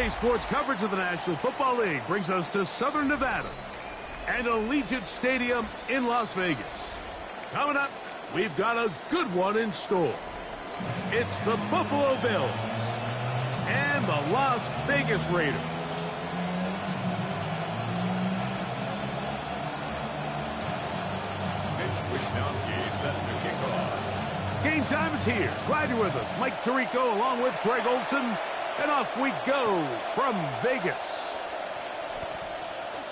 EA Sports coverage of the National Football League brings us to Southern Nevada and Allegiant Stadium in Las Vegas. Coming up, we've got a good one in store. It's the Buffalo Bills and the Las Vegas Raiders. Mitch Wishnowsky set to kick off. Game time is here. Glad you're with us. Mike Tirico along with Greg Olson. And off we go from Vegas.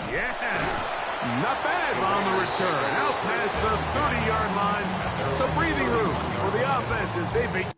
Yeah, not bad on the return. Out past the 30-yard line. Some breathing room for the offense as they begin.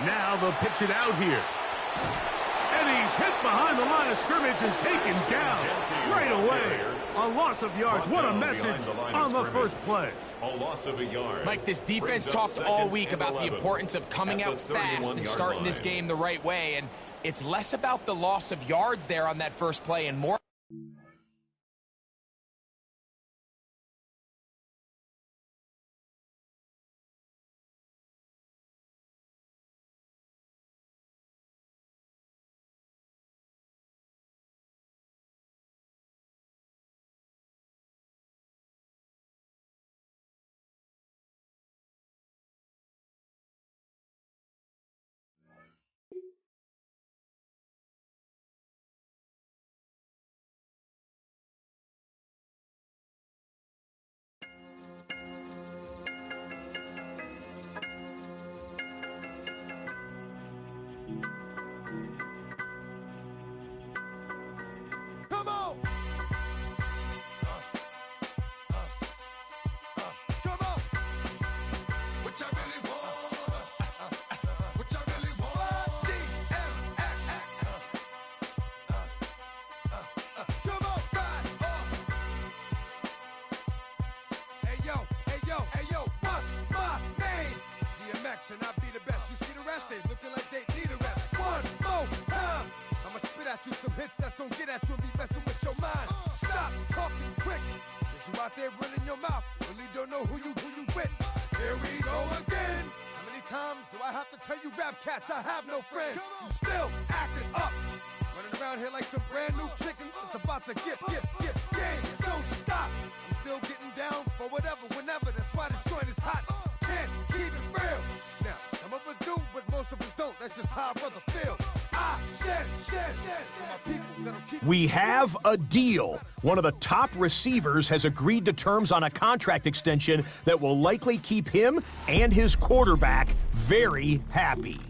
Now they'll pitch it out here. And he's hit behind the line of scrimmage and taken down right away. A loss of yards. What a message on the first play. A loss of a yard. Mike, this defense talked all week about the importance of coming out fast and starting this game the right way. And it's less about the loss of yards there on that first play and more. Come on! Come on! What y'all really want? What y'all really want? DMX! Come on, ride off! Hey yo, what's my name? DMX, and I be the best. You see the rest? They looking like they need a rest. One more time! I'ma spit at you some hits that's gonna get at you and be messing with your mind. Stop talking quick. Is you out there running your mouth? Really don't know who you with. Here we go again. How many times do I have to tell you rap cats I have no friends? You still acting up. Running around here like some brand new chicken. It's about to get game. Don't stop. I'm still getting down for whatever, whenever. That's why this joint is hot. Can't keep it real. Now, some of us do, but most of us don't. That's just how I brother feel. We have a deal. One of the top receivers has agreed to terms on a contract extension that will likely keep him and his quarterback very happy.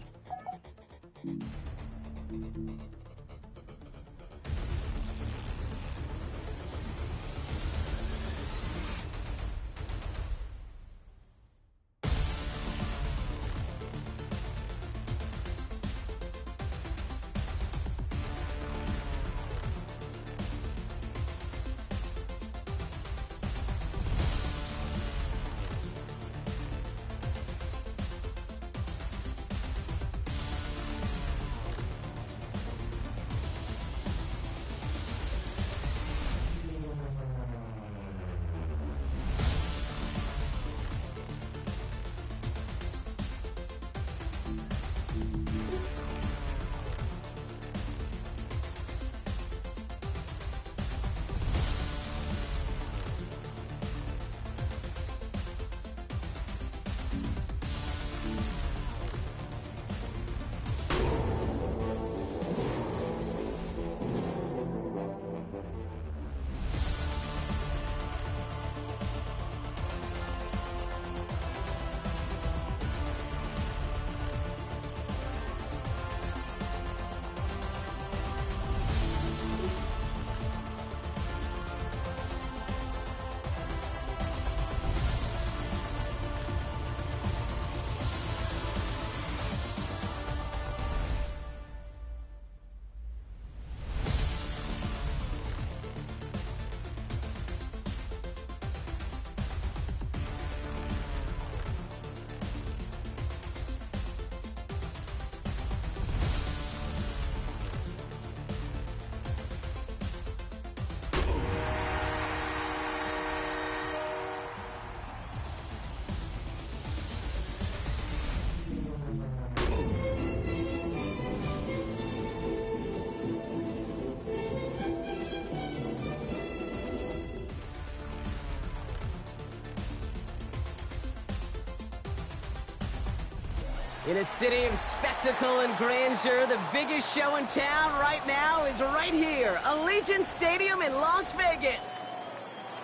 In a city of spectacle and grandeur, the biggest show in town right now is right here, Allegiant Stadium in Las Vegas.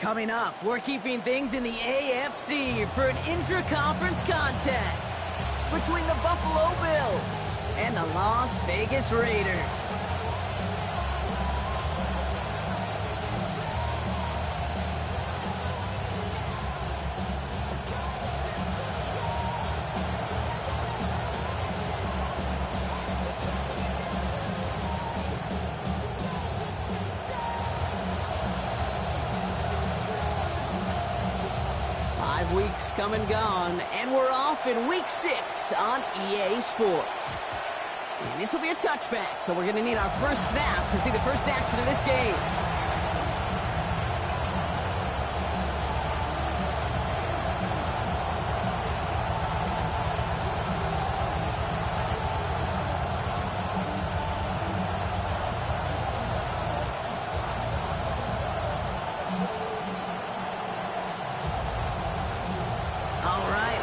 Coming up, we're keeping things in the AFC for an intra-conference contest between the Buffalo Bills and the Las Vegas Raiders. Weeks come and gone, and we're off in Week 6 on EA Sports. And this will be a touchback, so we're going to need our first snap to see the first action of this game.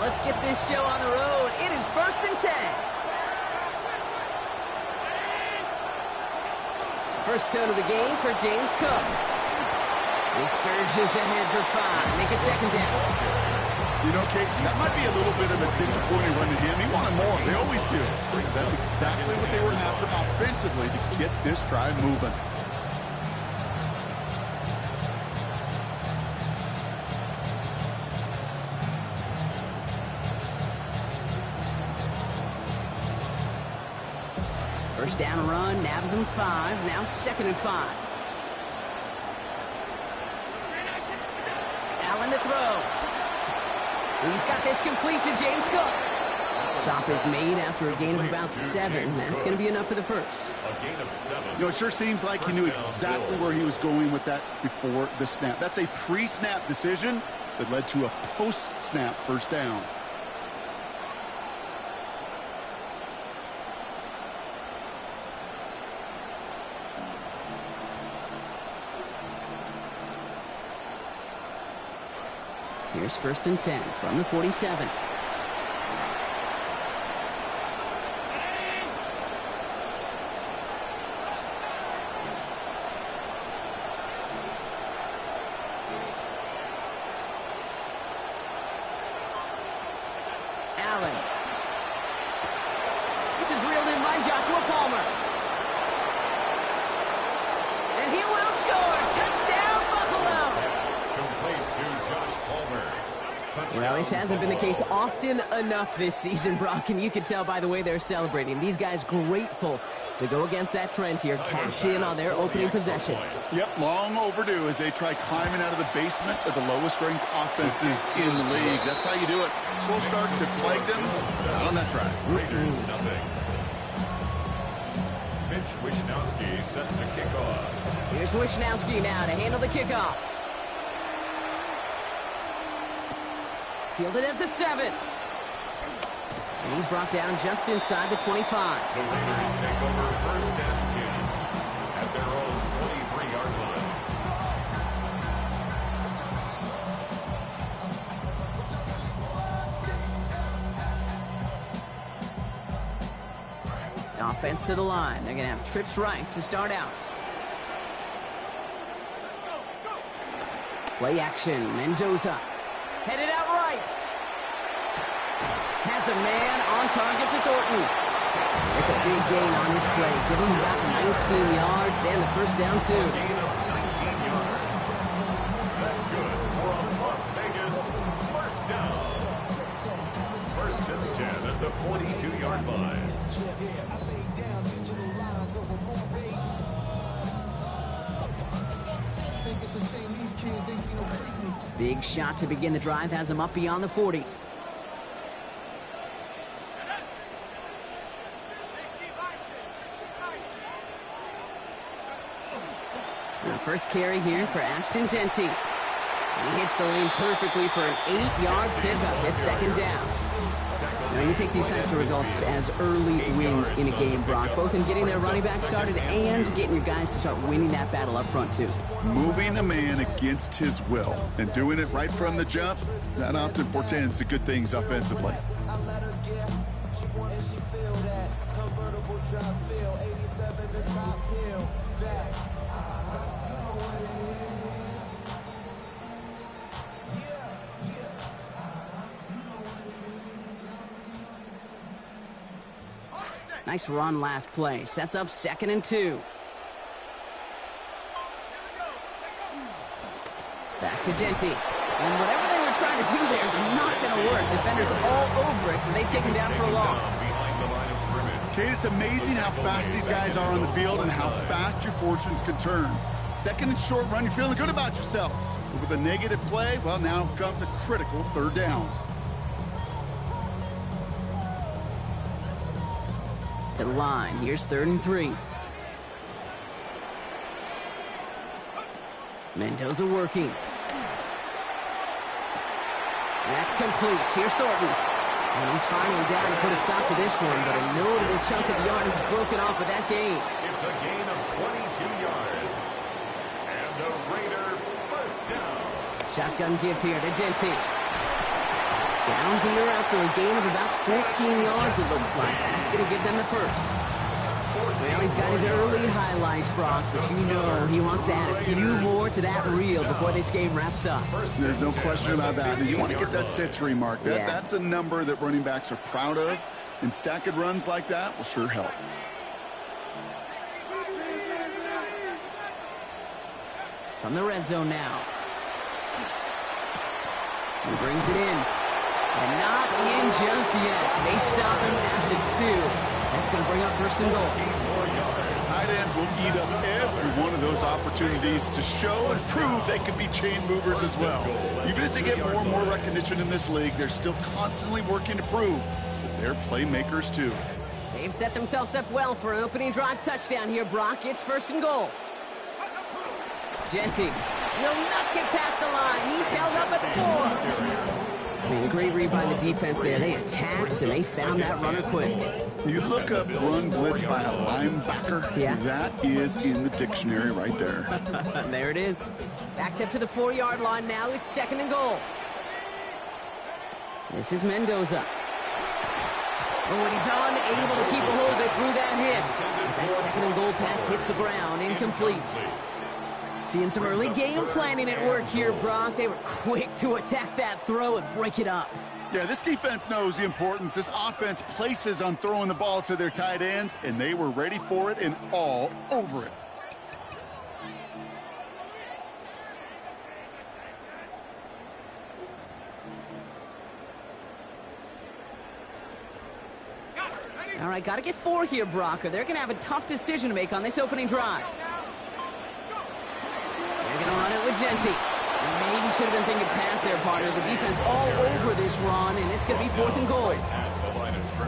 Let's get this show on the road. It is 1st and 10. First tone of the game for James Cook. He surges ahead for 5. Make it 2nd down. You know, Kate, that might be a little bit of a disappointing run to him. He wanted more. They always do. That's exactly what they were after offensively to get this drive moving. First down run, nabs him 5, now 2nd and 5. Allen to throw. He's got this complete to James Cook. Stop is made after a gain of about 7. That's going to be enough for the first. A gain of 7. You know, it sure seems like he knew exactly where he was going with that before the snap. That's a pre-snap decision that led to a post-snap first down. Here's 1st and 10 from the 47. Allen. This is reeled in by Joshua Palmer. And he will score. Touchdown, Buffalo. Complete to Josh Palmer. Well, this hasn't been the case often enough this season, Brock, and you can tell by the way they're celebrating. These guys grateful to go against that trend here, cash in on their opening possession. Yep, long overdue as they try climbing out of the basement of the lowest-ranked offenses in the league. That's how you do it. Slow starts have plagued them on that drive. Raiders nothing. Mitch Wishnowsky sets the kickoff. Here's Wishnowsky now to handle the kickoff. Fielded at the 7. And he's brought down just inside the 25. The Raiders take over 1st and 10 at their own 23-yard line. Offense to the line. They're going to have trips right to start out. Play action. Mendoza. Headed out right. Has a man on target to Thornton. It's a big gain on this play. Give him about 19 yards and the first down, too. Gain of 19 yards. That's good for a Las Vegas first down. 1st and 10 at the 42-yard line. Big shot to begin the drive has him up beyond the 40. The first carry here for Ashton Jeanty. He hits the lane perfectly for an 8-yard pickup. It's 2nd down. Now, you take these types of results as early wins in a game, Brock, both in getting their running back started and getting your guys to start winning that battle up front, too. Moving a man against his will and doing it right from the jump, that often portends to good things offensively. Nice run last play. Sets up 2nd and 2. Back to Jeanty. And whatever they were trying to do there is not going to work. Defenders all over it, so they take him down for a loss. Kate, it's amazing how fast these guys are on the field and how fast your fortunes can turn. 2nd and short run, you're feeling good about yourself. But with a negative play, well, now comes a critical 3rd down. To the line. Here's 3rd and 3. Mendoza working. That's complete. Here's Thornton. And he's finally down to put a stop to this one, but a notable chunk of yardage broken off with that gain. It's a gain of 22 yards. And the Raider first down. Shotgun give here to Jeanty. Down here after a gain of about 14 yards, it looks like. That's going to give them the first. Well, he's got his early highlights, Brock, but you know he wants to add a few more to that reel before this game wraps up. There's no question about that. You want to get that century mark. That's a number that running backs are proud of, and stacking runs like that will sure help. From the red zone now. He brings it in. And not in just yet. They stop him at the 2. That's going to bring up 1st and goal. Tight ends will eat up every one of those opportunities to show and prove they can be chain movers as well. Even as they get more and more recognition in this league, they're still constantly working to prove that they're playmakers too. They've set themselves up well for an opening drive touchdown here, Brock. It's 1st and goal. Jeanty will not get past the line. He's held up at the 4. And great read by the defense there. They attacked, and they found that runner quick. You look up run blitz by a linebacker, that is in the dictionary right there. There it is. Backed up to the 4-yard line now. It's 2nd and goal. This is Mendoza. Oh, and he's unable to keep a hold of it through that hit. As that 2nd and goal pass hits the ground, incomplete. Seeing some early game planning at work here, Brock. They were quick to attack that throw and break it up. Yeah, this defense knows the importance this offense places on throwing the ball to their tight ends, and they were ready for it and all over it. All right, got to get 4 here, Brock, or they're going to have a tough decision to make on this opening drive. They're going to run it with Jeanty. And maybe should have been thinking pass there, partner. The defense all over this run, and it's going to be 4th and goal.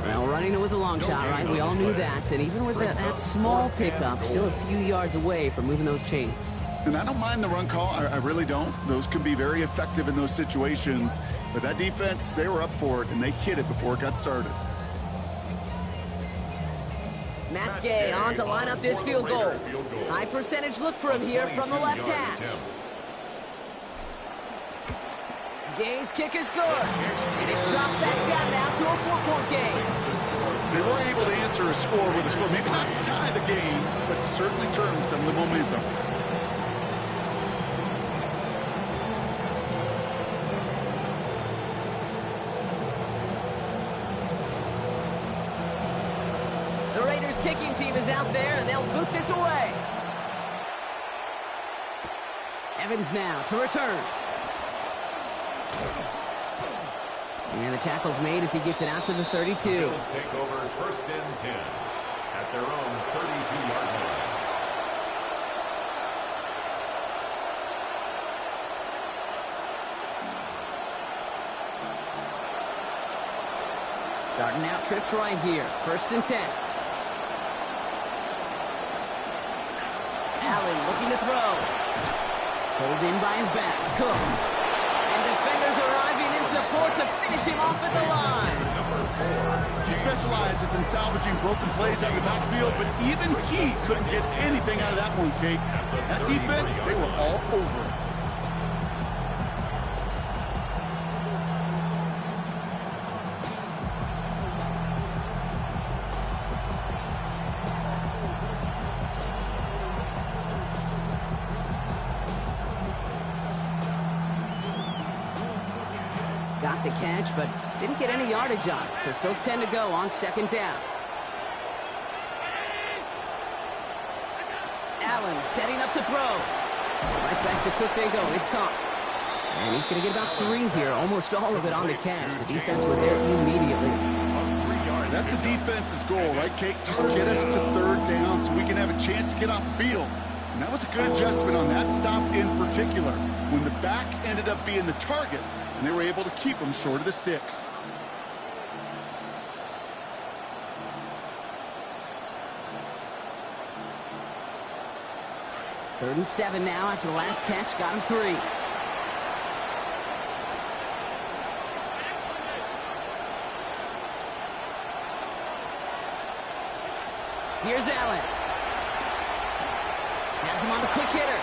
Well, running it was a long shot, right? We all knew that. And even with that small pickup, still a few yards away from moving those chains. And I don't mind the run call. I really don't. Those can be very effective in those situations. But that defense, they were up for it, and they hit it before it got started. Matt Gay on to line up this field goal. High percentage look for him here from the left hash. Gay's kick is good. And it's dropped back down now to a 4-point game. They were able to answer a score with a score. Maybe not to tie the game, but to certainly turn some of the momentum. The Raiders kicking team is out there, and they'll boot this away. Evans now to return. And the tackle's made as he gets it out to the 32. Bills take over 1st and 10 at their own 32-yard line. Starting out trips right here. 1st and 10. Allen looking to throw. Pulled in by his back. Cook. And defenders arriving in support to finish him off at the line. He specializes in salvaging broken plays out of the backfield, but even he couldn't get anything out of that one, Kate. That defense, they were all over it. got the catch, but didn't get any yardage on it, so still 10 to go on second down. Allen setting up to throw. Right back to Cook they go. It's caught. And he's going to get about 3 here, almost all of it on the catch. The defense was there immediately. That's a defense's goal, right, Kate? Just get us to third down so we can have a chance to get off the field. And that was a good adjustment on that stop in particular, when the back ended up being the target, and they were able to keep him short of the sticks. Third and 7 now after the last catch. Got him 3. Here's Allen. Has him on the quick hitter.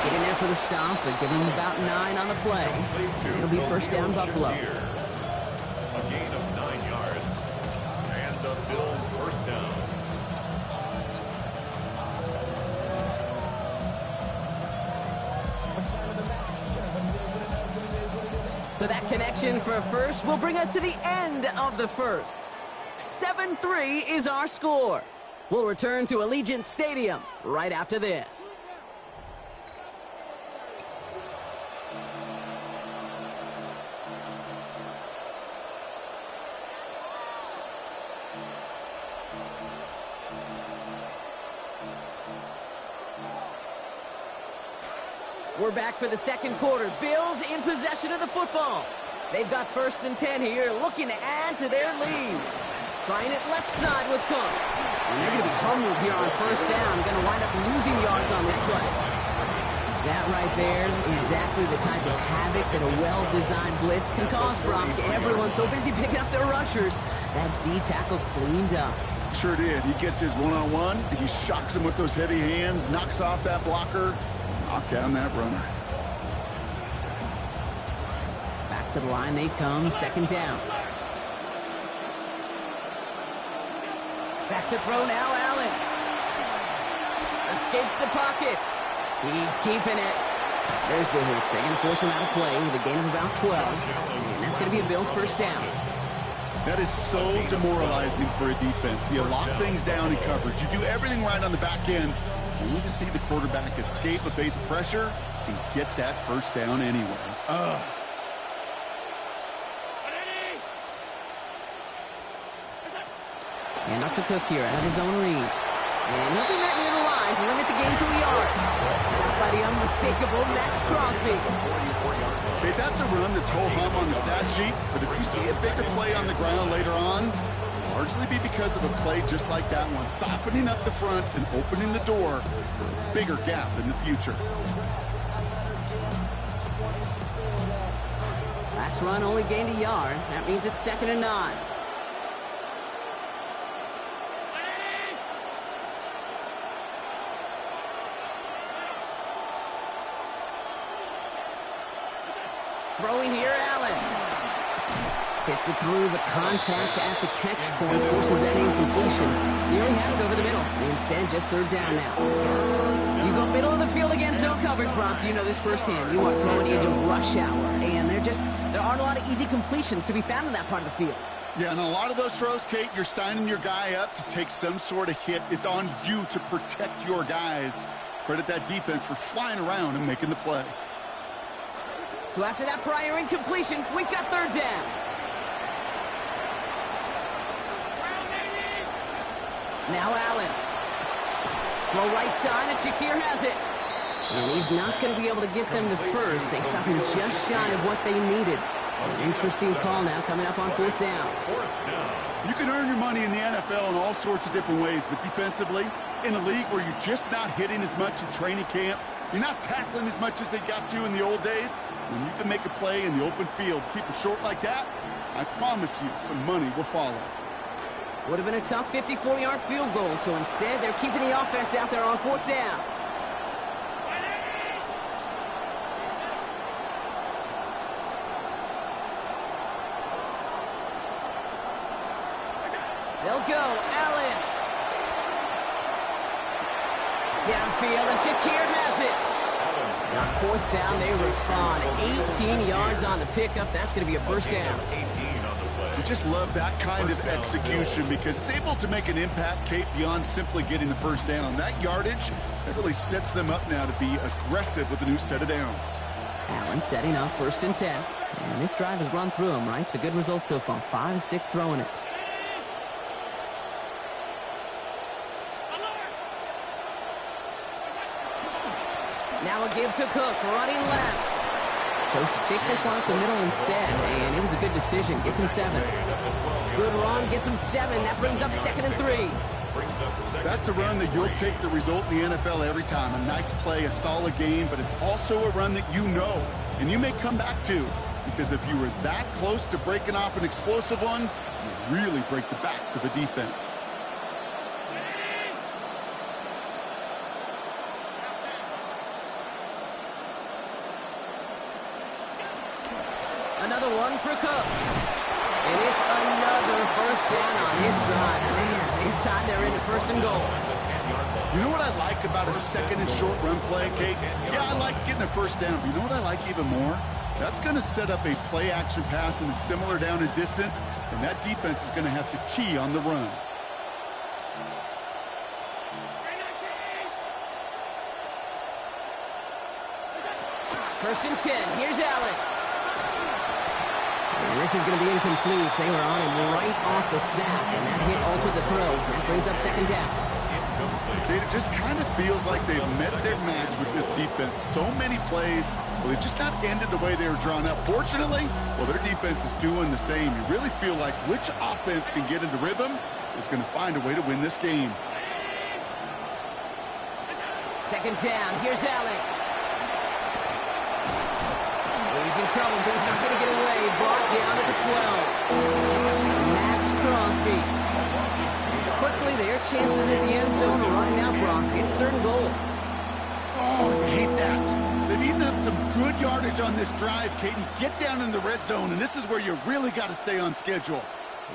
Get in there for the stop, but give him about 9 on the play. It'll be first down, Buffalo. A gain of 9 yards. And the Bills first down. So that connection for a first will bring us to the end of the first. 7-3 is our score. We'll return to Allegiant Stadium right after this. We're back for the second quarter. Bills in possession of the football. They've got first and 10 here, looking to add to their lead. Trying it left side with Cook. And they're going to be humbled here on first down. Going to wind up losing yards on this play. That right there, exactly the type of havoc that a well-designed blitz can cause, Brock. Everyone's so busy picking up their rushers. That D-tackle cleaned up. Sure did. He gets his one-on-one. He shocks him with those heavy hands, knocks off that blocker, knock down that runner. Back to the line they come, second down. Back to throw now, Allen. Escapes the pocket. He's keeping it. There's the hit. They're going to force him out of play with a gain of about 12. And that's going to be a Bills first down. That is so demoralizing for a defense. You lock things down in coverage. You do everything right on the back end, only to see the quarterback escape, evade the pressure, and get that first down anyway. And up to Cook here out of his own read. And he'll be met near the line to limit the game to a yard. Stopped by the unmistakable Max Crosby. Okay, that's a run that's ho-hum on the stat sheet, but if you see a bigger play on the ground later on, largely be because of a play just like that one, softening up the front and opening the door for a bigger gap in the future. Last run only gained a yard. That means it's second and 9. Throwing here, Allen. Fits it through the contact at the catch point, forces that incompletion. Nearly had it over the middle. Instead, just third down now. You go middle of the field against zone coverage, Brock. You know this firsthand. You are throwing into rush hour, and there aren't a lot of easy completions to be found in that part of the field. Yeah, and a lot of those throws, Kate, you're signing your guy up to take some sort of hit. It's on you to protect your guys. Credit that defense for flying around and making the play. So after that prior incompletion, we've got third down. Now Allen. Throw right side, and Shakir has it. And he's not going to be able to get them to first. They stop him just shy of what they needed. An interesting call now coming up on fourth down. You can earn your money in the NFL in all sorts of different ways, but defensively, in a league where you're just not hitting as much in training camp, you're not tackling as much as they got to in the old days, when you can make a play in the open field, keep it short like that, I promise you some money will follow. Would have been a tough 54-yard field goal, so instead they're keeping the offense out there on fourth down. They'll go. Allen. Downfield, and Shakir has it. On 4th down, they respond. 18 yards on the pickup. That's going to be a first down. We just love that kind of execution because it's able to make an impact, Kate, beyond simply getting the first down. That yardage, that really sets them up now to be aggressive with a new set of downs. Allen setting up 1st and 10. And this drive has run through him, right? It's a good result so far. 5-6 throwing it. Now a give to Cook, running left. Chose to take this one up the middle instead, and it was a good decision. Gets him 7. Good run, gets him 7. That brings up 2nd and 3. That's a run that you'll take the result in the NFL every time. A nice play, a solid game, but it's also a run that you know, and you may come back to, because if you were that close to breaking off an explosive one, you really break the backs of a defense. Another one for Cook. And it's another first down on his drive. Man, this time they're into 1st and goal. You know what I like about a 2nd and short run play, Kate? Yeah, I like getting a first down, but you know what I like even more? That's going to set up a play-action pass in a similar down and distance, and that defense is going to have to key on the run. First and 10. Here's Allen. And this is going to be incomplete. They were on him right off the snap, and that hit altered the throw. That brings up 2nd down. It just kind of feels like they've met their match with this defense. So many plays, well, they've just not ended the way they were drawn up. Fortunately, well, their defense is doing the same. You really feel like which offense can get into rhythm is going to find a way to win this game. 2nd down. Here's Allen. He's in trouble, but he's not going to get away. Brought down at the 12. Max Crosby. Quickly, their chances at the end zone are running out, Brock. It's 3rd and goal. Oh, I hate that. They've eaten up some good yardage on this drive, Kate. Get down in the red zone, and this is where you really got to stay on schedule.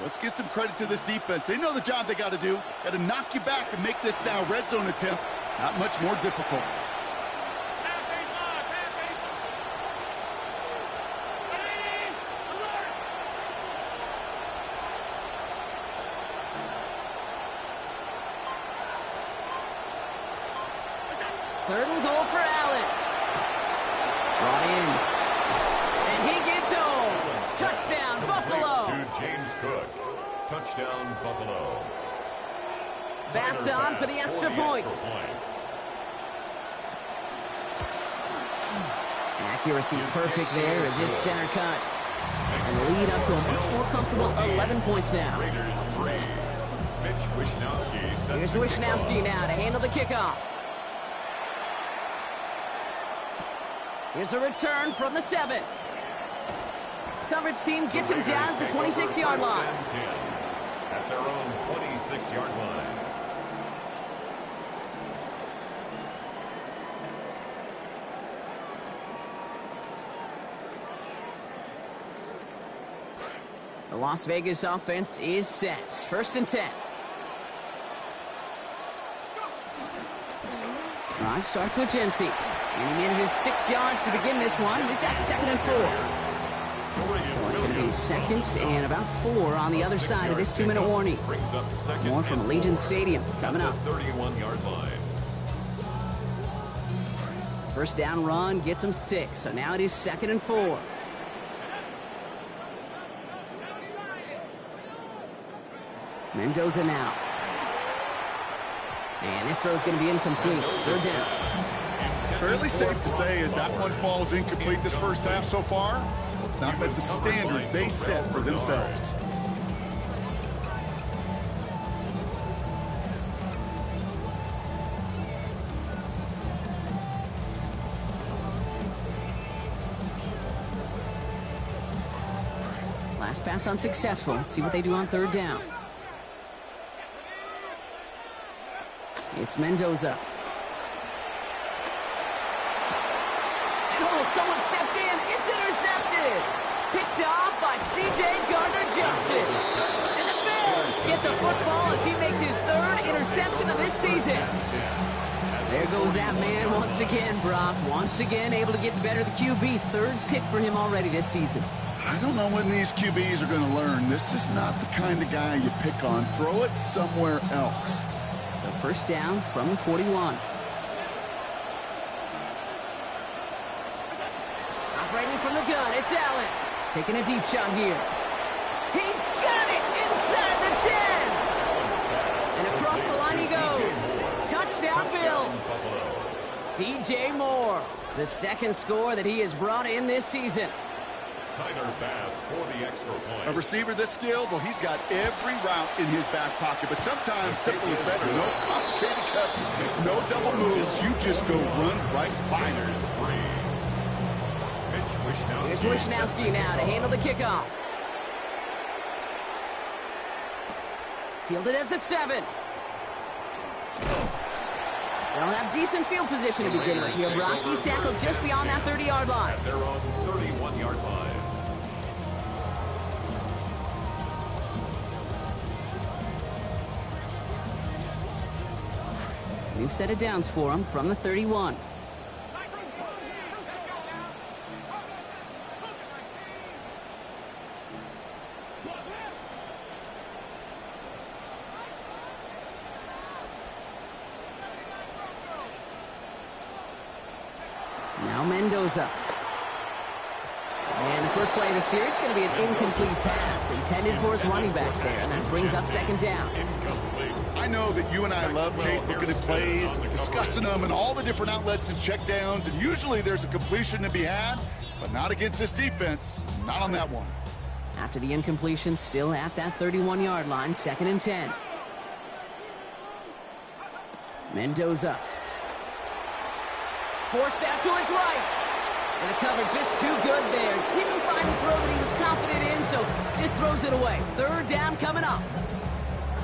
Let's give some credit to this defense. They know the job they got to do. Got to knock you back and make this now red zone attempt not much more difficult. Third and goal for Allen. Brought in. And he gets home. Touchdown, Buffalo. To James Cook. Touchdown, Buffalo. Pass on for the extra point. Accuracy perfect there as it's center cut. And the lead up to a much more comfortable 11 points now. Here's Wishnowski now to handle the kickoff. Here's a return from the 7. Coverage team gets him down at the 26-yard line. At their own 26-yard line. The Las Vegas offense is set. 1st and 10. Drive starts with Jency. And he manages 6 yards to begin this one. We've got 2nd and 4. So it's going to be 2nd and about 4 on the other side of this 2-minute warning. More from Allegiant Stadium coming up. 31-yard line. First down run gets him 6. So now it is 2nd and 4. Mendoza now. And this throw is going to be incomplete. 3rd down. Fairly safe to say as that one falls incomplete this first half so far, it's not met the standard they set for themselves. Last pass unsuccessful. Let's see what they do on 3rd down. It's Mendoza. Someone stepped in. It's intercepted. Picked off by C.J. Gardner-Johnson. And the Bears get the football as he makes his 3rd interception of this season. There goes that man once again, Brock. Once again, able to get the better of the QB. Third pick for him already this season. I don't know when these QBs are going to learn. This is not the kind of guy you pick on. Throw it somewhere else. So first down from the 41. Operating from the gun, it's Allen. Taking a deep shot here. He's got it inside the 10. And across the line he goes. Touchdown Bills. DJ Moore, the second score that he has brought in this season. Tyler Bass for the extra point. A receiver this skilled, well, he's got every route in his back pocket, but sometimes simple is better. No complicated cuts, no double moves. You just go run right by him. Here's Wishnowski now to handle the kickoff. Fielded at the 7. They'll have decent field position to begin with here. Brock, he's tackled just beyond that 30-yard line. At their own 31-yard line. New set of downs for him from the 31. Now Mendoza. And the first play of the series is going to be an incomplete pass intended for his running back there, and that brings up second down. I know that you and I love, Kate, looking at plays, discussing them, and all the different outlets and checkdowns, and usually there's a completion to be had, but not against this defense. Not on that one. After the incompletion, still at that 31-yard line, second and 10. Mendoza. Forced out to his right. And the cover just too good there. Didn't find the throw that he was confident in, so just throws it away. Third down coming up.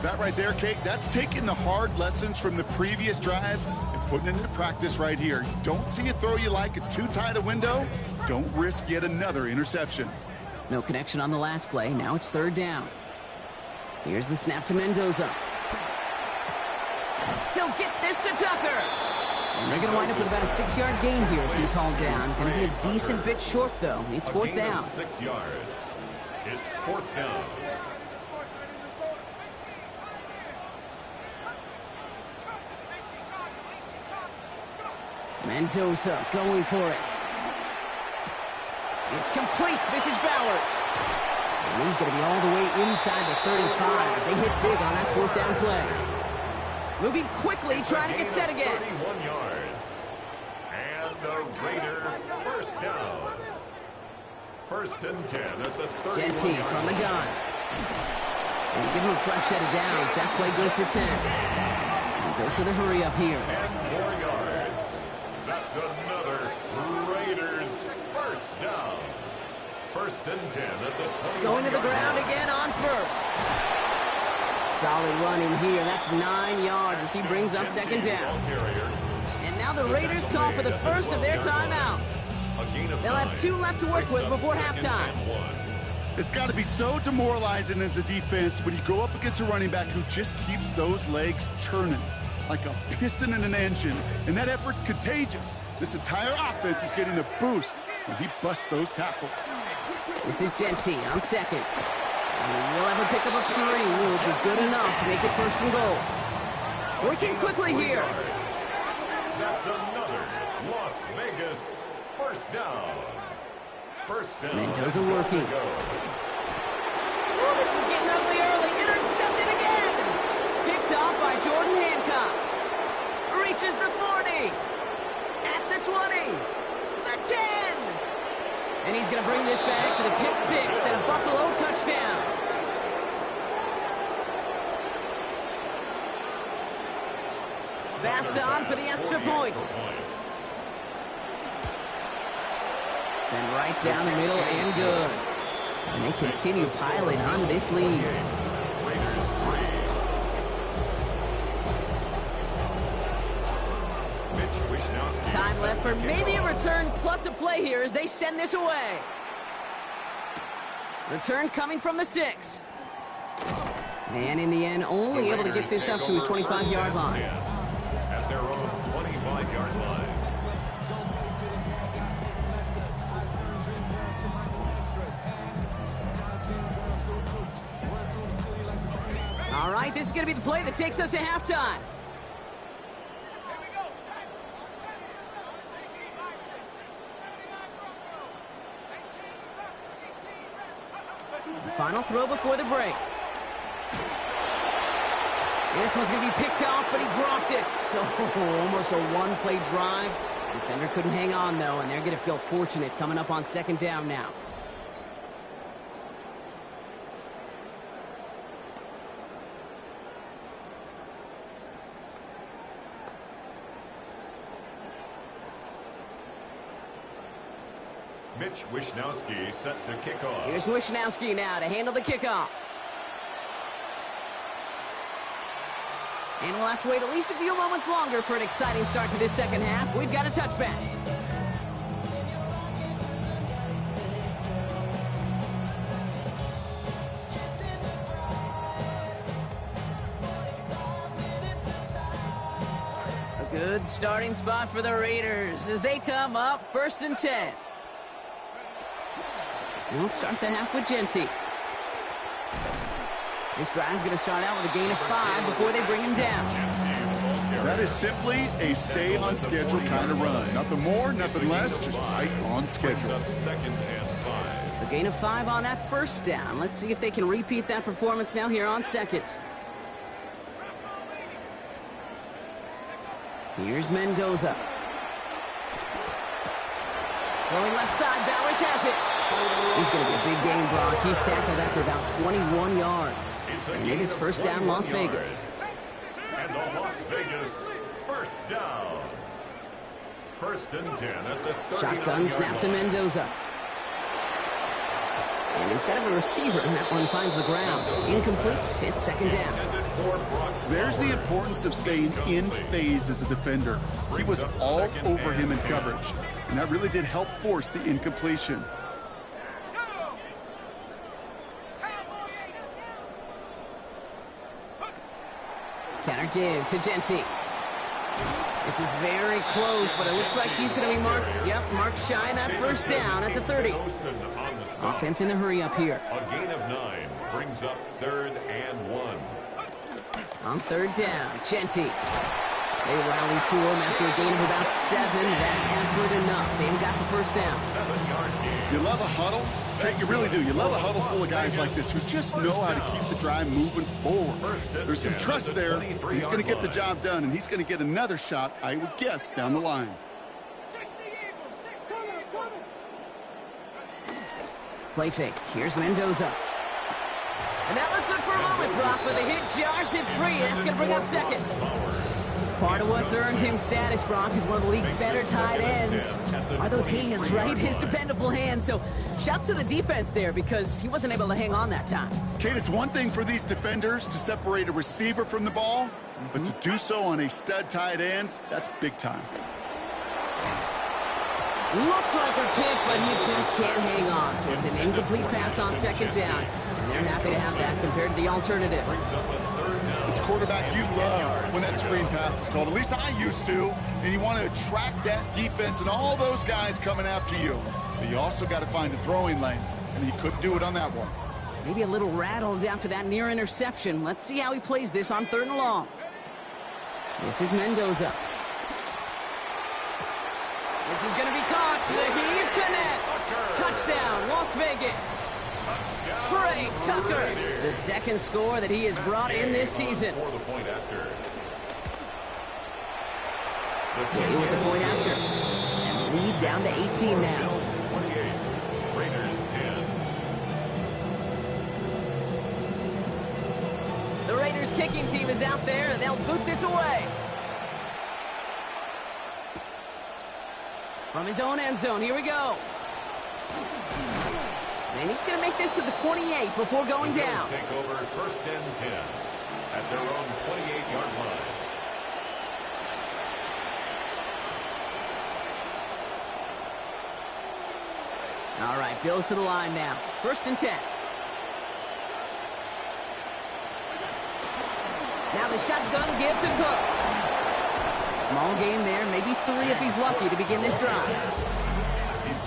That right there, Kate, that's taking the hard lessons from the previous drive and putting it into practice right here. You don't see a throw you like, it's too tight a window, don't risk yet another interception. No connection on the last play. Now it's third down. Here's the snap to Mendoza. He'll get this to Tucker. And they're going to wind up with about a 6-yard gain here as he's hauled down. Going to be a decent bit short, though. It's fourth down. 6 yards. It's fourth down. Mendoza going for it. It's complete. This is Bowers. And he's going to be all the way inside the 35 as they hit big on that fourth down play. Moving quickly, trying to get set again. 31 yards. And the Raider first down. First and 10 at the 31. Genty from the gun. And give him a fresh set of downs. That play goes for 10. Mendoza the hurry up here. 10 more yards. That's another Raiders first down. First and 10 at the 20. Going to the ground again on first. Solid run in here. That's 9 yards as he brings up second down. And now the Raiders call for the first of their timeouts. They'll have 2 left to work with before halftime. It's got to be so demoralizing as a defense when you go up against a running back who just keeps those legs churning like a piston in an engine, and that effort's contagious. This entire offense is getting a boost when he busts those tackles. This is Genty on second. And he'll have a pickup of 3, which is good enough to make it first and goal. Working quickly here. That's another Las Vegas first down. First down. Mendoza working. Oh, this is getting ugly early. Intercepted again. Picked off by Jordan Hancock. Reaches the 40. At the 20. The 10. And he's going to bring this back for the pick 6 and a Buffalo touchdown. Bass on for the extra point. Send right down the middle and good. And they continue piling onto this lead. Time left for maybe a return plus a play here as they send this away. Return coming from the 6. And in the end, only able to get this up to his 25-yard line. At their own 25. 5-yard line. All right, this is going to be the play that takes us to halftime. Final throw before the break. This one's going to be picked off, but he dropped it. Oh, almost a one-play drive. Defender couldn't hang on, though, and they're going to feel fortunate coming up on second down now. Mitch Wishnowsky set to kick off. Here's Wishnowsky now to handle the kickoff. And we'll have to wait at least a few moments longer for an exciting start to this second half. We've got a touchback. A good starting spot for the Raiders as they come up 1st and 10. We'll start the half with Jeanty. This drive's going to start out with a gain of 5 before they bring him down. That is simply a stay on schedule kind of run. Nothing more, nothing less, just right on schedule. Second and 5. So gain of 5 on that first down. Let's see if they can repeat that performance now here on second. Here's Mendoza. Going left side, Bowers has it. This is going to be a big game, Brock. He's tackled after about 21 yards. And it is first down, Las Vegas. And the Las Vegas first down. 1st and 10 at the 39-yard Shotgun snap to Mendoza. And instead of a receiver, that one finds the ground. Incomplete, it's second down. There's the importance of staying in phase as a defender. He was all over him in coverage, and that really did help force the incompletion. Counter give to Jeanty. This is very close, but it looks like he's going to be marked. Yep, marked shy that first down at the 30. Offense in the hurry up here. A gain of 9 brings up 3rd and 1. On 3rd down, Jeanty. They rally to him after a gain of about 7. That effort enough. They've got the first down. 7-yard gain. You love a huddle? Okay, you really do. You love a huddle full of guys like this who just know how to keep the drive moving forward. There's some trust there. He's going to get the job done, and he's going to get another shot, I would guess, down the line. Play fake. Here's Mendoza. And that looked good for a moment, Brock, but the hit jars it free. That's going to bring up second. Part of what's earned him status, Brock, is one of the league's better tight ends. Are those hands, right? His dependable hands. So shouts to the defense there because he wasn't able to hang on that time. Kate, it's one thing for these defenders to separate a receiver from the ball, but to do so on a stud tight end, that's big time. Looks like a pick, but he just can't hang on. So it's an incomplete pass on second down. And they're happy to have that compared to the alternative. As a quarterback, you love when that screen pass is called. At least I used to. And you want to attract that defense and all those guys coming after you. But you also got to find a throwing lane. And he couldn't do it on that one. Maybe a little rattled after that near interception. Let's see how he plays this on 3rd and long. This is Mendoza. This is going to be caught. The heave connects. Touchdown, Las Vegas. Trey Tucker, the second score that he has brought in this season. Gay with the point after. And lead down to 18 now. Raiders 10. The Raiders kicking team is out there, and they'll boot this away. From his own end zone, here we go. And he's going to make this to the 28 before going down. Take over 1st and 10 at their own 28-yard line. All right, goes to the line now. 1st and 10. Now the shotgun give to Cook. Small gain there, maybe 3 if he's lucky to begin this drive.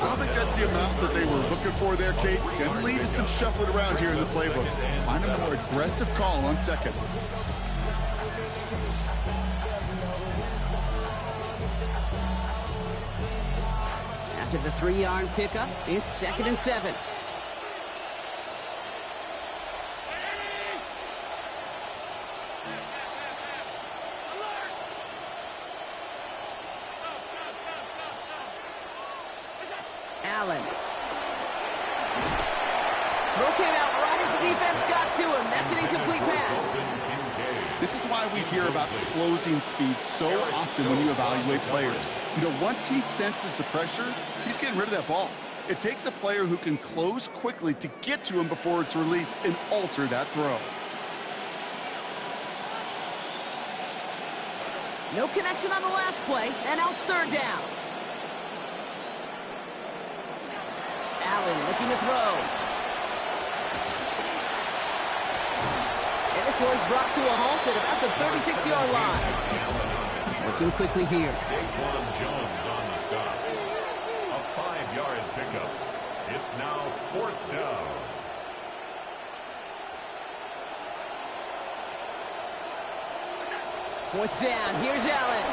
I don't think that's the amount that they were looking for there, Kate. Going to lead to some shuffling around here in the playbook. Find a more aggressive call on second. After the 3-yard pickup, it's 2nd and 7. Allen. Throw came out right as the defense got to him. That's an incomplete pass. This is why we hear about closing speed so often when you evaluate players. You know, once he senses the pressure, he's getting rid of that ball. It takes a player who can close quickly to get to him before it's released and alter that throw. No connection on the last play, and now it's 3rd down. Allen looking to throw. And this one's brought to a halt at about the 36-yard line. Working quickly here. Daquan Jones on the stop. A 5-yard pickup. It's now 4th down. Fourth down. Here's Allen.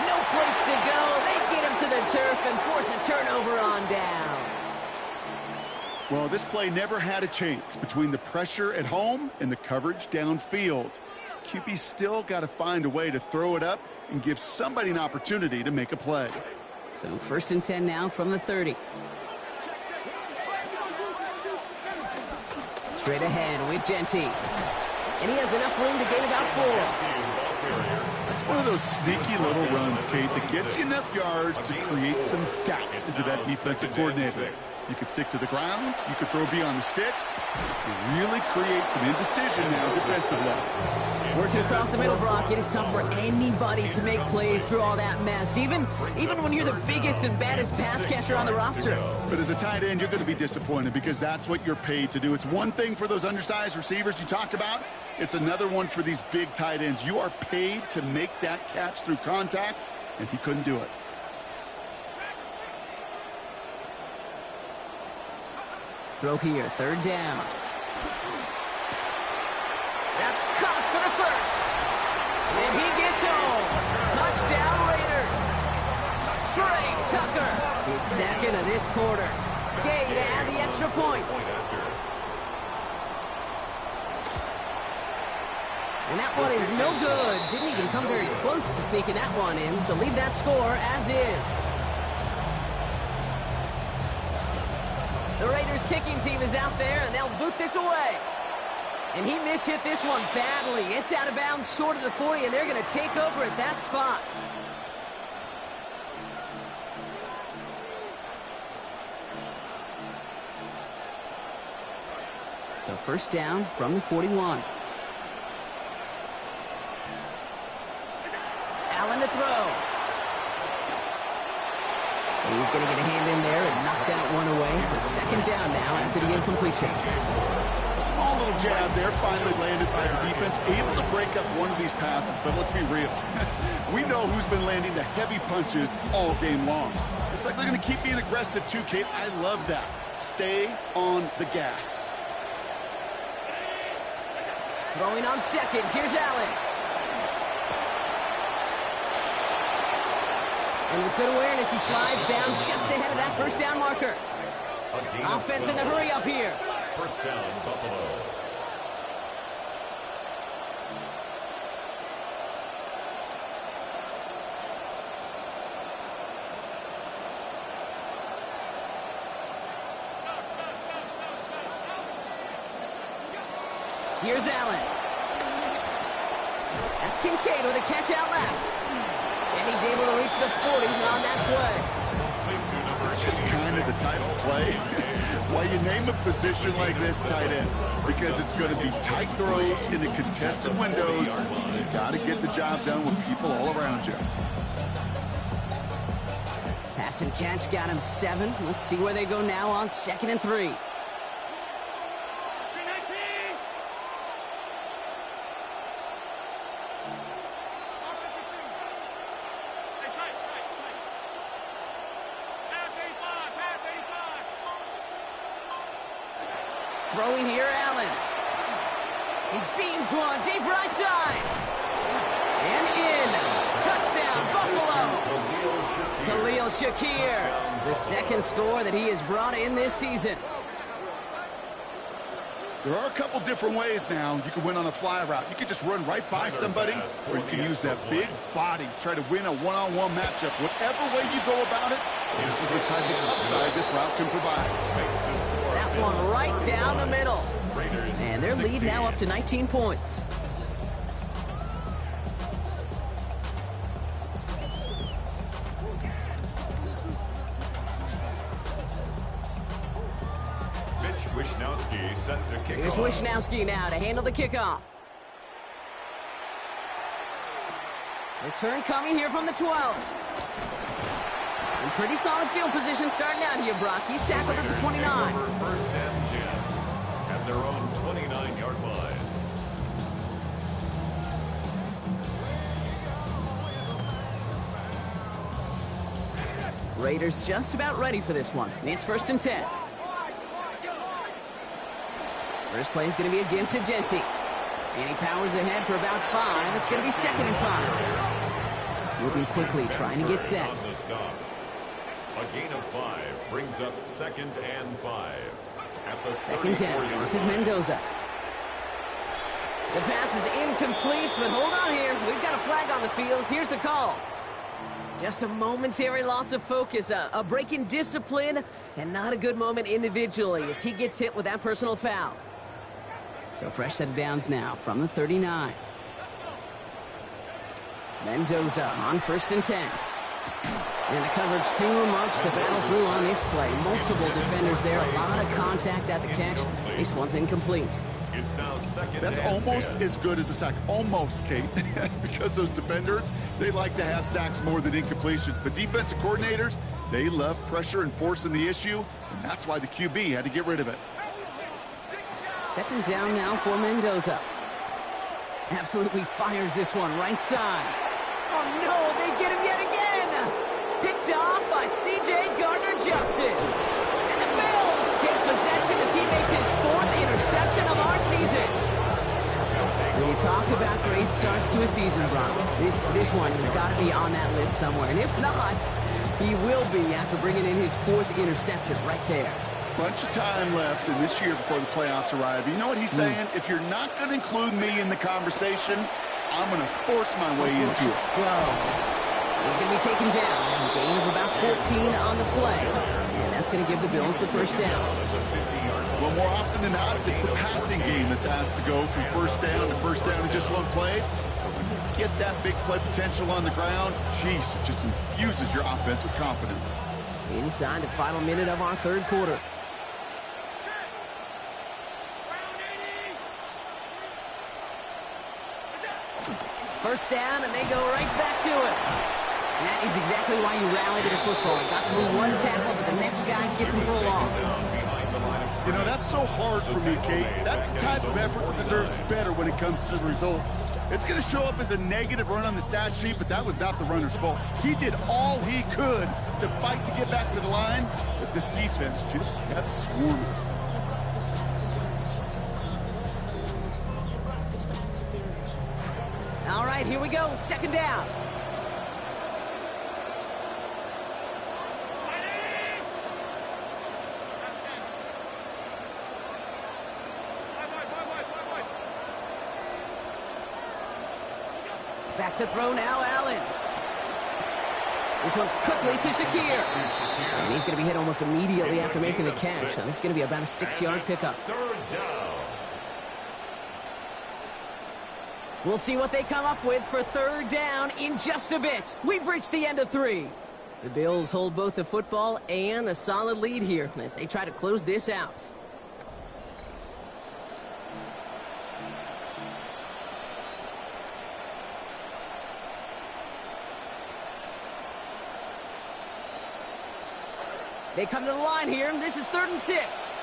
No place to go. They get him to the turf and force a turnover on downs. Well, this play never had a chance between the pressure at home and the coverage downfield. QB still got to find a way to throw it up and give somebody an opportunity to make a play. So 1st and 10 now from the 30. Straight ahead with Genty. And he has enough room to gain about 4. That's one of those sneaky little runs, Kate, that gets you enough yards to create some doubt into that defensive coordinator. You could stick to the ground. You could throw beyond the sticks. You really create some indecision now defensively. Working across the middle, Brock, it is tough for anybody to make plays through all that mess, even when you're the biggest and baddest pass catcher on the roster. But as a tight end, you're going to be disappointed because that's what you're paid to do. It's one thing for those undersized receivers you talk about. It's another one for these big tight ends. You are paid to make that catch through contact, and he couldn't do it. Throw here, 3rd down. That's caught for the first. And he gets home. Touchdown Raiders. Trey Tucker, his 2nd of this quarter. Gay to add the extra point. And that one is no good. Didn't even come very close to sneaking that one in. So leave that score as is. The Raiders kicking team is out there, and they'll boot this away. And he mishit this one badly. It's out of bounds short of the 40, and they're going to take over at that spot. So 1st down from the 41. Allen to throw. He's going to get a hand in there and knock that one away. So 2nd down now after the incompletion. A small little jab there, finally landed by the defense, able to break up one of these passes, but let's be real. We know who's been landing the heavy punches all game long. It's like they're going to keep being aggressive too, Kate. I love that. Stay on the gas. Throwing on 2nd, here's Allen. And with good awareness, he slides down just ahead of that 1st down marker. Offense in the hurry up here. 1st down, Buffalo. Here's Allen. That's Kincaid with a catch out left. And he's able to reach the 40 on that play. That's just kind of the type of play. Why you name a position like this tight end? Because it's going to be tight throws into contested windows. You got to get the job done with people all around you. Pass and catch got him 7. Let's see where they go now on 2nd and 3. Throwing here, Allen. He beams one deep right side. And in. Touchdown, Buffalo. Khalil Shakir. The second score that he has brought in this season. There are a couple different ways now. You can win on a fly route. You can just run right by somebody, or you can use that big body, try to win a one-on-one matchup. Whatever way you go about it, this is the type of upside this route can provide. That one right down the middle. And their lead now up to 19 points. Wishnowsky set to kick Here's off. Wishnowsky now to handle the kickoff. Return coming here from the 12. In pretty solid field position starting out here, Brock. He's tackled at the 29. First and 10 at their own 29-yard line. Raiders just about ready for this one. It's first and 10. First play is going to be a give to Jency. And he powers ahead for about 5. It's going to be second and 5. Moving quickly, trying to get set. On the stop. A gain of 5 brings up second and 5. At the Second 10. This is Mendoza. The pass is incomplete, but hold on here. We've got a flag on the field. Here's the call. Just a momentary loss of focus, a break in discipline, and not a good moment individually as he gets hit with that personal foul. So fresh set of downs now from the 39. Mendoza on first and 10. And the coverage too much to battle through on this play. Multiple defenders there, a lot of contact at the catch. This one's incomplete. It's now second. That's and almost 10. as good as a sack. Almost, Kate. Because those defenders, they like to have sacks more than incompletions. But defensive coordinators, they love pressure and forcing the issue, and that's why the QB had to get rid of it. Second down now for Mendoza. Absolutely fires this one right side. Oh no, they get him yet again. Picked off by C.J. Gardner-Johnson. And the Bills take possession as he makes his 4th interception of our season. When you talk about great starts to a season, Brock, this one has got to be on that list somewhere. And if not, he will be after bringing in his 4th interception right there. Bunch of time left in this year before the playoffs arrive. You know what he's saying? If you're not going to include me in the conversation, I'm going to force my way into it. Let's go. He's going to be taken down. A gain of about 14 on the play. And that's going to give the Bills the first down. Well, more often than not, it's the passing game that's asked to go from first down in just one play. Get that big play potential on the ground. Jeez, it just infuses your offense with confidence. Inside the final minute of our third quarter. First down, and they go right back to it. That is exactly why you rally to the football. Got to move one tackle, but the next guy gets him for a loss. You know, that's so hard for me, Kate. That's the type of effort that deserves better when it comes to the results. It's going to show up as a negative run on the stat sheet, but that was not the runner's fault. He did all he could to fight to get back to the line, but this defense just kept swarming. All right, here we go. Second down. Back to throw now, Allen. This one's quickly to Shakir. And he's going to be hit almost immediately after making the catch. Now, this is going to be about a 6-yard pickup. Third down. We'll see what they come up with for third down in just a bit. We've reached the end of 3. The Bills hold both the football and a solid lead here as they try to close this out. They come to the line here. This is 3rd and 6.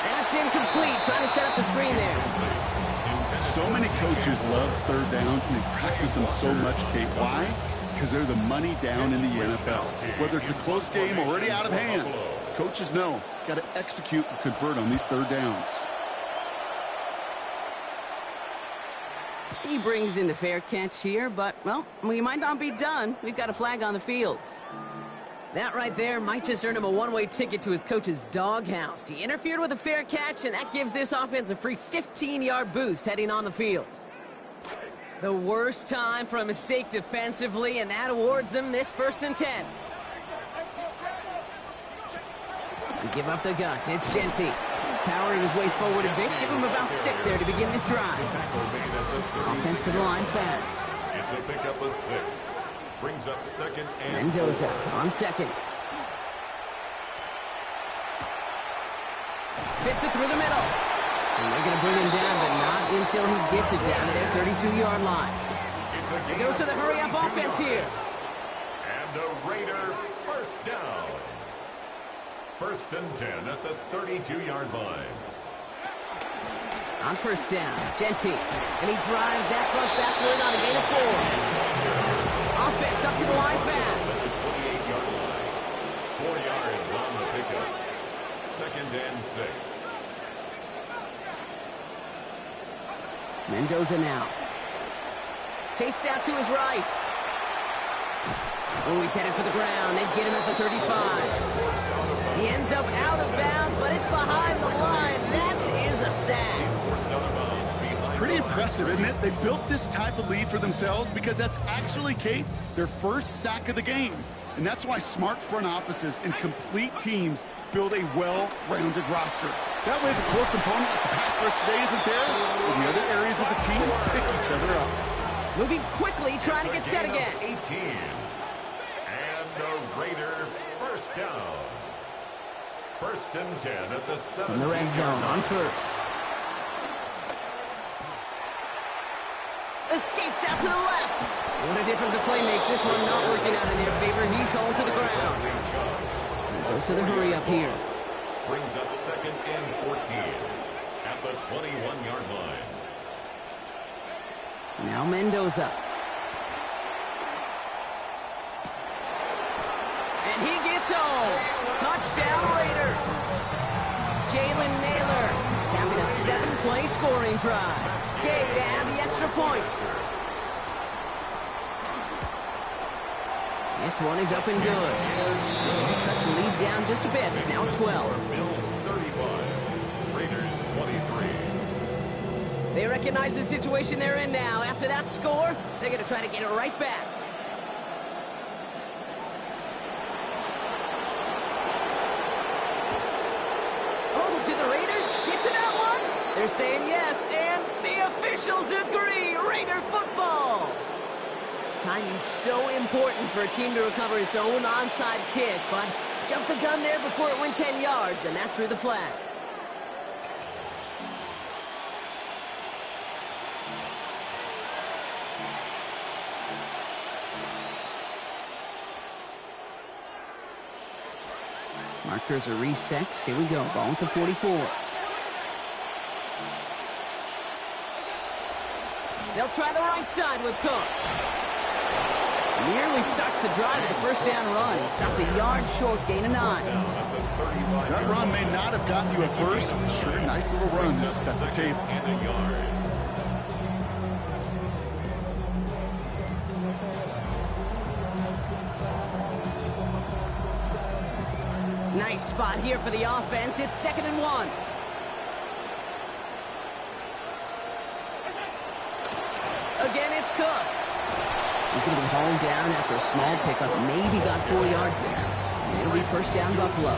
That's incomplete. Trying to set up the screen there. So many coaches love third downs, and they practice them so much, Kate. Why? Because they're the money down in the NFL. Whether it's a close game already out of hand, coaches know, got to execute and convert on these third downs. He brings in the fair catch here, but, well, we might not be done. We've got a flag on the field. That right there might just earn him a one-way ticket to his coach's doghouse. He interfered with a fair catch, and that gives this offense a free 15-yard boost heading on the field. The worst time for a mistake defensively, and that awards them this 1st and 10. We give up the guts. It's Jeanty. Powering his way forward a bit. Give him about 6 there to begin this drive. Offensive line fast. It's a pickup of 6. Brings up 2nd and Mendoza on 2nd. Fits it through the middle. And they're going to bring him down, but not until he gets it down to their 32-yard line. It goes to the hurry-up offense here. And a Raider 1st down. 1st and 10 at the 32-yard line. On 1st down, Jeanty. And he drives that front backward on a gain of 4. Offense up to the line fast. At the 28-yard line. 4 yards on the pickup. 2nd and 6. Mendoza now. Chased out to his right. Oh, he's headed for the ground. They get him at the 35. He ends up out of bounds, but it's behind the line. That is a sack. Pretty impressive, isn't it? They built this type of lead for themselves because that's actually, Kate, their first sack of the game. And that's why smart front offices and complete teams build a well-rounded roster. That way the core component like the pass rush today isn't there, and the other areas of the team pick each other up. Moving quickly, trying to get set again. 18. And the Raider 1st down. 1st and 10 at the 7. In the red zone on 1st. Escapes out to the left. What a difference a play makes. This one not working out in their favor. He's hauled to the ground. Goes to the hurry up here. Brings up 2nd and 14 at the 21-yard line. Now Mendoza. And he gets home. Touchdown Raiders. Jalen Naylor having a 7-play scoring drive. Gay to add the extra point. This one is up and good. He cuts the lead down just a bit. Now 12. Bills 35. Raiders 23. They recognize the situation they're in now. After that score, they're going to try to get it right back. Oh, to the Raiders. Gets it out one. They're saying yes, and the officials agree. Raider football. Timing's so important for a team to recover its own onside kick, but jumped the gun there before it went 10 yards, and that drew the flag. Markers are reset. Here we go. Ball at the 44. They'll try the right side with Cook. Nearly starts the drive at the 1st down run. Stopped a yard short, gain of 9. That run may not have gotten you a first, but sure, nice little run to set the table. Nice spot here for the offense. It's 2nd and 1. Again, it's Cook. He's going to be hauled down after a small pickup. Maybe got 4 yards there. And it'll be 1st down Buffalo.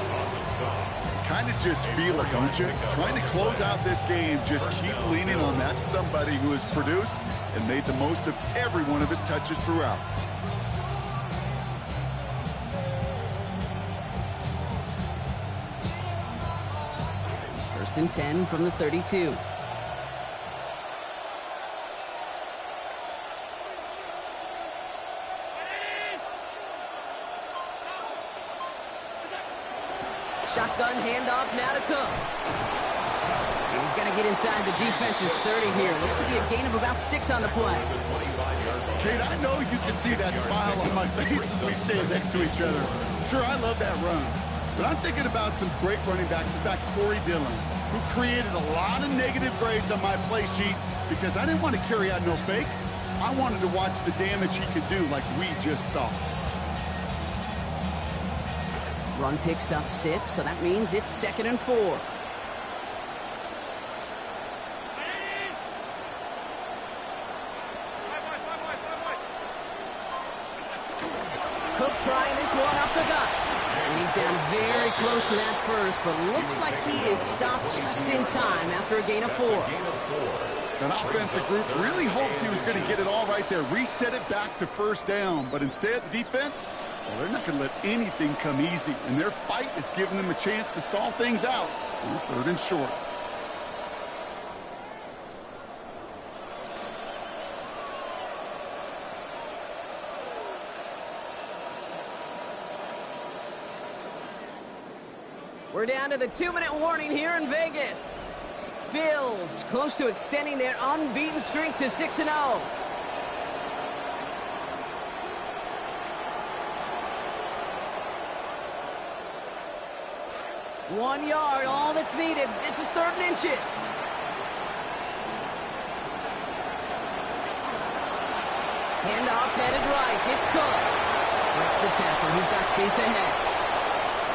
Kind of just feel it, don't you? Trying to close out this game, just keep leaning on that somebody who has produced and made the most of every one of his touches throughout. First and 10 from the 32. Shotgun handoff now to Cook. He's going to get inside the defense's 30 here. Looks to be a gain of about 6 on the play. Kate, I know you can see that smile on my face as we stand next to each other. Sure, I love that run. But I'm thinking about some great running backs. In fact, Corey Dillon, who created a lot of negative grades on my play sheet because I didn't want to carry out no fake. I wanted to watch the damage he could do like we just saw. Run picks up 6, so that means it's 2nd and 4. Cook trying this one up the gut. And he's down very close to that first, but looks like he is stopped just in time after a gain of 4. That offensive group really hoped he was going to get it all right there, reset it back to first down. But instead, the defense, well, they're not going to let anything come easy. And their fight is giving them a chance to stall things out on 3rd and short. We're down to the 2-minute warning here in Vegas. Bills close to extending their unbeaten streak to 6-0. 1 yard, all that's needed. This is 3rd and inches. Handoff headed right. It's Cook. Breaks the tackle. He's got space ahead.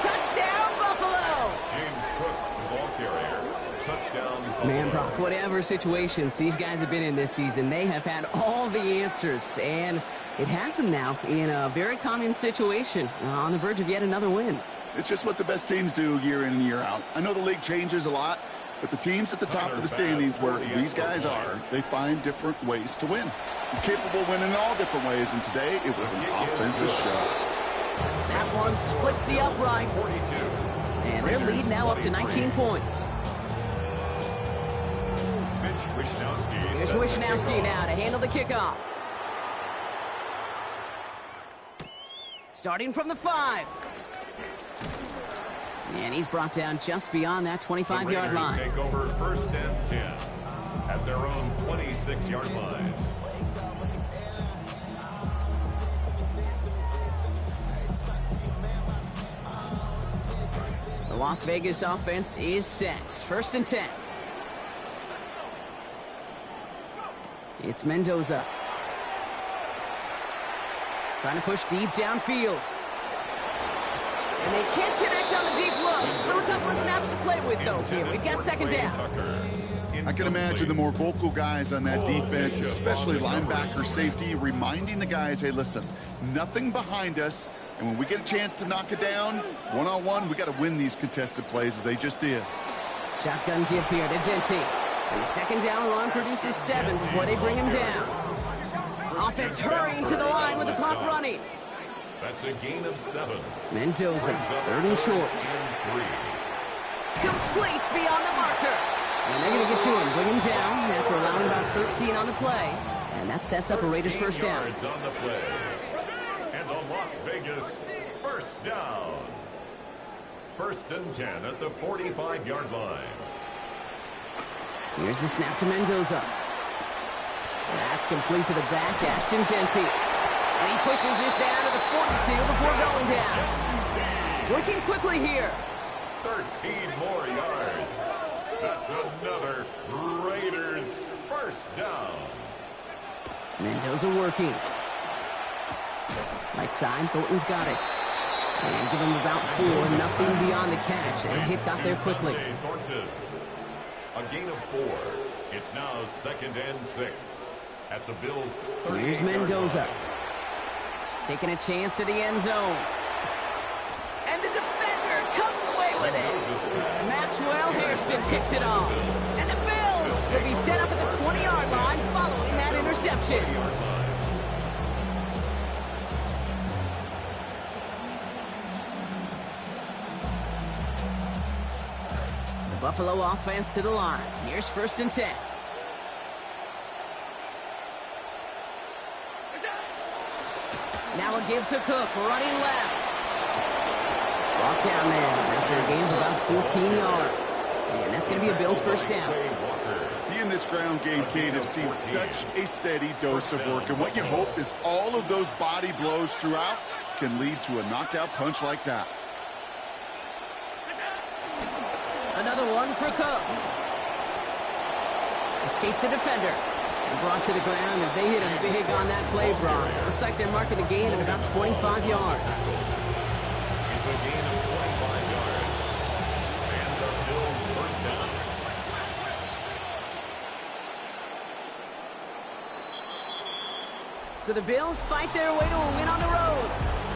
Touchdown, Buffalo! James Cook, the ball carrier. Touchdown, Buffalo. Man, Brock, whatever situations these guys have been in this season, they have had all the answers. And it has them now in a very common situation, on the verge of yet another win. It's just what the best teams do year in and year out. I know the league changes a lot, but the teams at the top of the standings where these guys are, they find different ways to win. They're capable of winning in all different ways, and today it was an offensive show. That one splits the uprights. And their lead now up to 19 points. Here's Wishnowski now to handle the kickoff. Starting from the 5. And he's brought down just beyond that 25-yard line. Take over 1st and 10 at their own 26-yard line. The Las Vegas offense is set. 1st and 10. It's Mendoza. Trying to push deep downfield. And they can't connect on the deep look. Still a couple of snaps to play with, though, here. We've got 2nd down. I can imagine the more vocal guys on that defense, especially linebacker, safety, reminding the guys, hey, listen, nothing behind us. And when we get a chance to knock it down, one-on-one, we got to win these contested plays as they just did. Shotgun give here to Genty. And the 2nd down run produces 7 before they bring him down. Offense hurrying to the line with the clock running. That's a gain of 7. Mendoza, 3rd and short. Complete beyond the marker. And they're going to get to him, bring him down after allowing about 13 on the play. And that sets up a Raiders 1st down. On the play. And the Las Vegas 1st down. 1st and 10 at the 45-yard line. Here's the snap to Mendoza. That's complete to the back, Ashton Genty. And he pushes this down to the 42 before going down. Working quickly here. 13 more yards. That's another Raiders 1st down. Mendoza working. Right side, Thornton's got it. And give him about 4, nothing beyond the catch. That hit got there quickly. Thornton. A gain of 4. It's now 2nd and 6 at the Bills' 38-yard Here's Mendoza. line. Taking a chance to the end zone. And the defender comes away with it. Maxwell Hairston picks it off. And the Bills will be set up at the 20-yard line following that interception. The Buffalo offense to the line. Here's 1st and 10. Now a give to Cook, running left. Brought down there after a gain of about 14 yards. And that's going to be a Bills first down. He and this ground game, Kate, have seen such a steady dose of work. And what you hope is all of those body blows throughout can lead to a knockout punch like that. Another one for Cook. Escapes the defender. And brought to the ground as they hit him big on that play, Brock. Looks like they're marking the gain at about 25 yards. It's a gain of 25 yards. And the Bills first down. So the Bills fight their way to a win on the road.